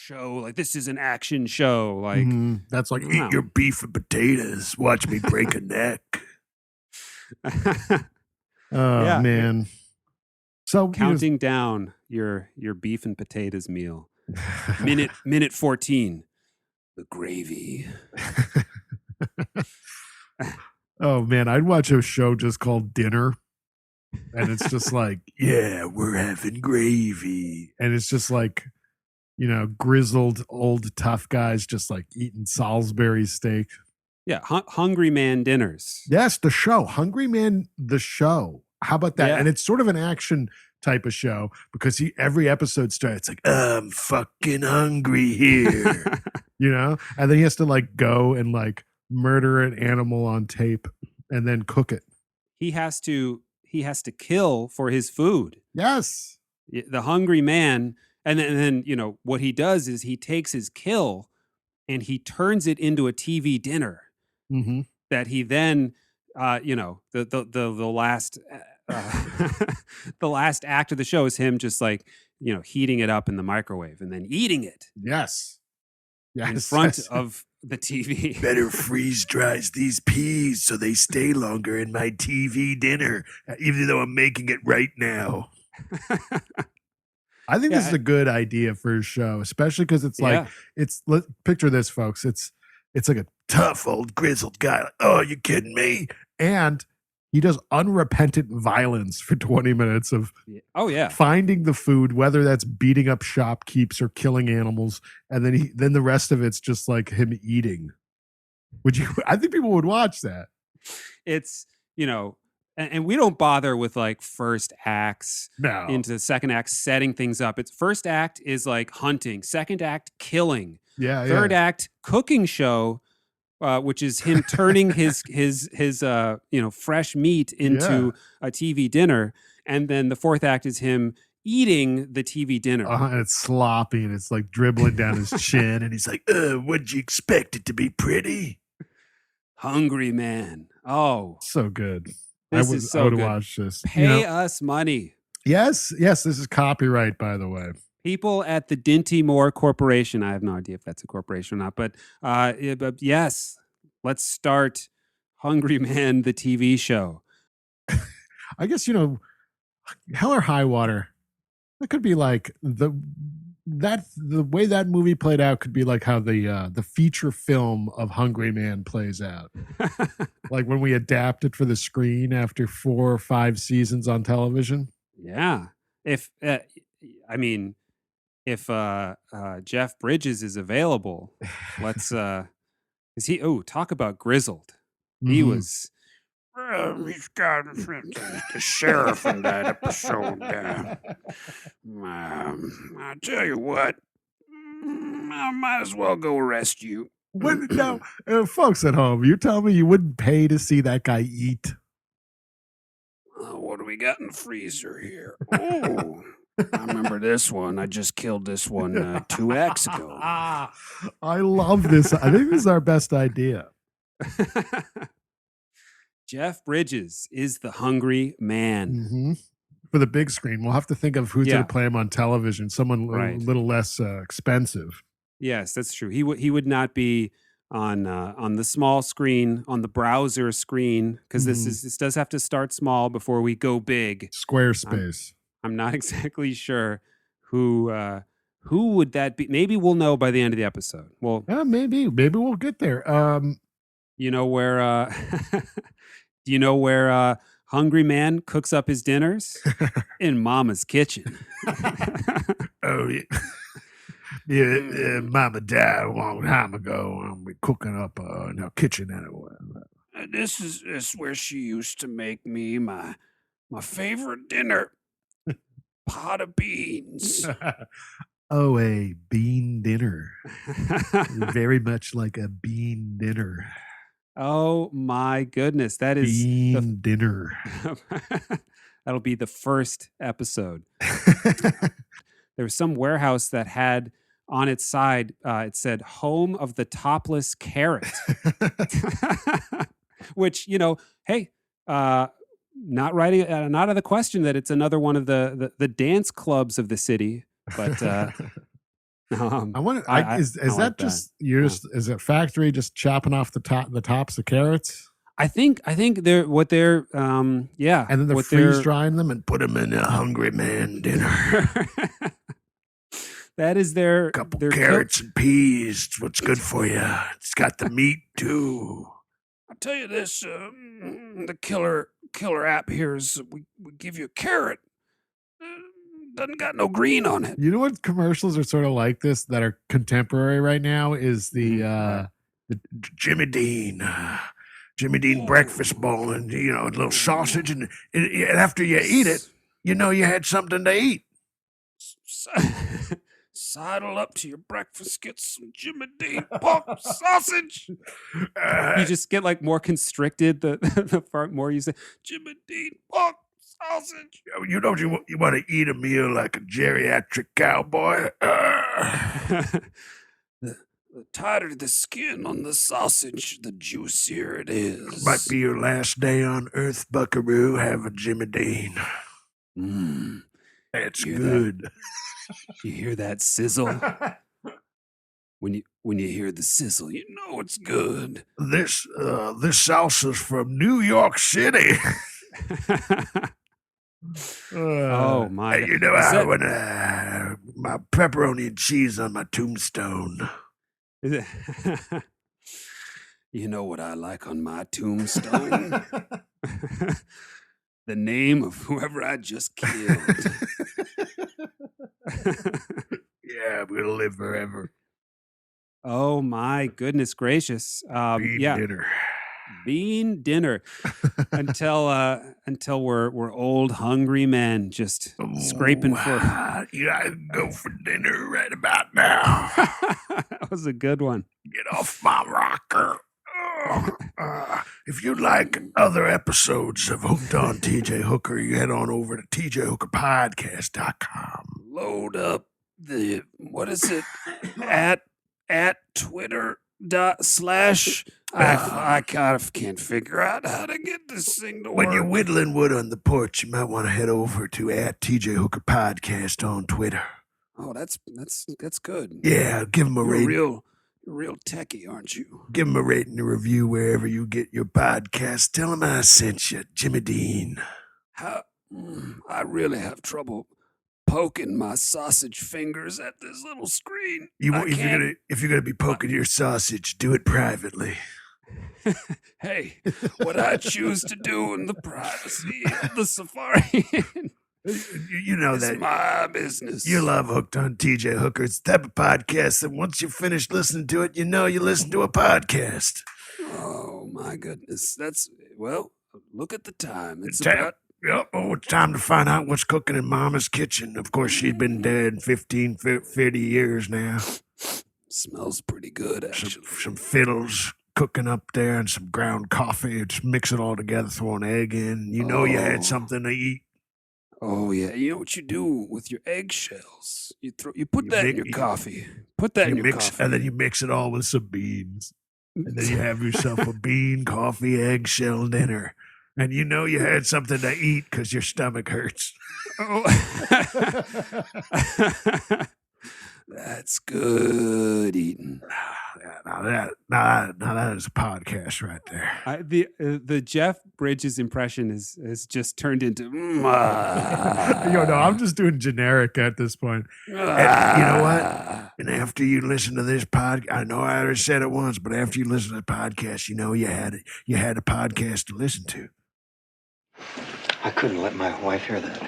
show. Like, this is an action show. Like, that's like, wow. eat your beef and potatoes. Watch me break a neck. Yeah, man. So counting down your beef and potatoes meal. minute 14. The gravy. Oh man, I'd watch a show just called Dinner. And it's just like, yeah, we're having gravy. And it's just like, grizzled old tough guys just like eating Salisbury steak. Yeah, Hungry Man Dinners. Yes, the show. Hungry Man, the show. How about that? Yeah. And it's sort of an action type of show because every episode starts like, I'm fucking hungry here. And then he has to like go and like murder an animal on tape and then cook it. He has to kill for his food. Yes. The hungry man. And then, what he does is he takes his kill and he turns it into a TV dinner that he then, the last, the last act of the show is him just like, heating it up in the microwave and then eating it. Yes. In front of the TV. Better freeze dries these peas so they stay longer in my TV dinner, even though I'm making it right now. I think this is a good idea for a show, especially because it's like, picture this, folks. It's like a tough old grizzled guy. Like, oh, you kidding me? And he does unrepentant violence for 20 minutes of finding the food, whether that's beating up shopkeepers or killing animals. And then the rest of it's just like him eating. I think people would watch that. It's, and we don't bother with like first acts into the second act, setting things up. It's first act is like hunting, second act, killing. Yeah. Third act, cooking show. Which is him turning his fresh meat into a TV dinner, and then the fourth act is him eating the TV dinner. And it's sloppy and it's like dribbling down his chin, and he's like, "What'd you expect it to be pretty?" Hungry Man. Oh, so good. I would watch this. Pay us money. Yes. This is copyright, by the way. People at the Dinty Moore Corporation. I have no idea if that's a corporation or not, but yes, let's start Hungry Man, the TV show. I guess, Hell or High Water. That could be like the way that movie played out could be like how the feature film of Hungry Man plays out. Like when we adapt it for the screen after 4 or 5 seasons on television. Yeah. If Jeff Bridges is available, let's talk about grizzled. He was he's got the sheriff in that episode. I tell you what, I might as well go arrest you. Now, folks at home, you tell me you wouldn't pay to see that guy eat. What do we got in the freezer here? Oh, I remember this one. I just killed this one 2 acts ago. I love this. I think this is our best idea. Jeff Bridges is the Hungry Man. For the big screen, we'll have to think of who's going to play him on television. Someone a little less expensive. Yes, that's true. He would not be on the small screen, on the browser screen, because this does have to start small before we go big. Squarespace. I'm not exactly sure who would that be. Maybe we'll know by the end of the episode. Well, maybe we'll get there. You know where? Do you know where Hungry Man cooks up his dinners? In Mama's kitchen. Oh yeah. Yeah, Mama died a long time ago. I'm cooking up in her kitchen anyway. This is where she used to make me my favorite dinner. Pot of beans. Oh, a bean dinner. Very much like a bean dinner. Oh my goodness. That is bean dinner. That'll be the first episode. There was some warehouse that had on its side, it said home of the topless carrot. Which, hey, not out of the question that it's another one of the dance clubs of the city, but I wonder, is that like just you're just is it factory just chopping off the tops of carrots? I think they're yeah, and then they're freeze drying them and put them in a hungry man dinner. That is their couple carrots and peas. It's what's good for you. It's got the meat too. I'll tell you this: the killer app here is we give you a carrot. Doesn't got no green on it. You know what commercials are sort of like this that are contemporary right now is the Jimmy Dean. Jimmy Dean breakfast bowl and, a little sausage. And after you eat it, you had something to eat. Sidle up to your breakfast, get some Jimmy Dean pork sausage. You just get like more constricted the far more you say Jimmy Dean pork sausage. You want to eat a meal like a geriatric cowboy. The tighter the skin on the sausage, the juicier it is. Might be your last day on Earth, buckaroo. Have a Jimmy Dean. That's good. You hear that sizzle? When you hear the sizzle, you know it's good. This salsa's from New York City. Oh my! You know I want my pepperoni and cheese on my tombstone. You know what I like on my tombstone? The name of whoever I just killed. Yeah, we're gonna live forever. Oh my goodness gracious! Bean dinner until we're old hungry men just scraping for. I go for dinner right about now. That was a good one. Get off my rocker. If you'd like other episodes of Hooked on TJ Hooker, you head on over to tjhookerpodcast.com. Load up the what is it at Twitter. I kind of can't figure out how to get this thing to work. When you're whittling wood on the porch, you might want to head over to at TJ Hooker Podcast on Twitter. Oh, that's good. Yeah, give them a rating. You're real techie, aren't you? Give them a rating and a review wherever you get your podcast. Tell them I sent you, Jimmy Dean. I really have trouble poking my sausage fingers at this little screen. If you're gonna be poking your sausage, do it privately. Hey, what I choose to do in the privacy of the Safari. You know it's that my business. You love Hooked on TJ Hooker. It's the type of podcast that once you finish listening to it, you listen to a podcast. Oh my goodness. Look at the time. It's time to find out what's cooking in Mama's kitchen. Of course, she's been dead 15, 30 years now. Smells pretty good, actually. Some fiddles cooking up there and some ground coffee. Just mix it all together, throw an egg in. You had something to eat. Oh yeah, you know what you do with your eggshells? You put that in your coffee. Put that in your coffee, and then you mix it all with some beans, and then you have yourself a bean, coffee, eggshell dinner. And you had something to eat because your stomach hurts. Oh. That's good eating. Now that is a podcast right there. The Jeff Bridges impression is just turned into. No, I'm just doing generic at this point. And you know what? And after you listen to this podcast, I know I already said it once, but after you listen to the podcast, you had a podcast to listen to. I couldn't let my wife hear that.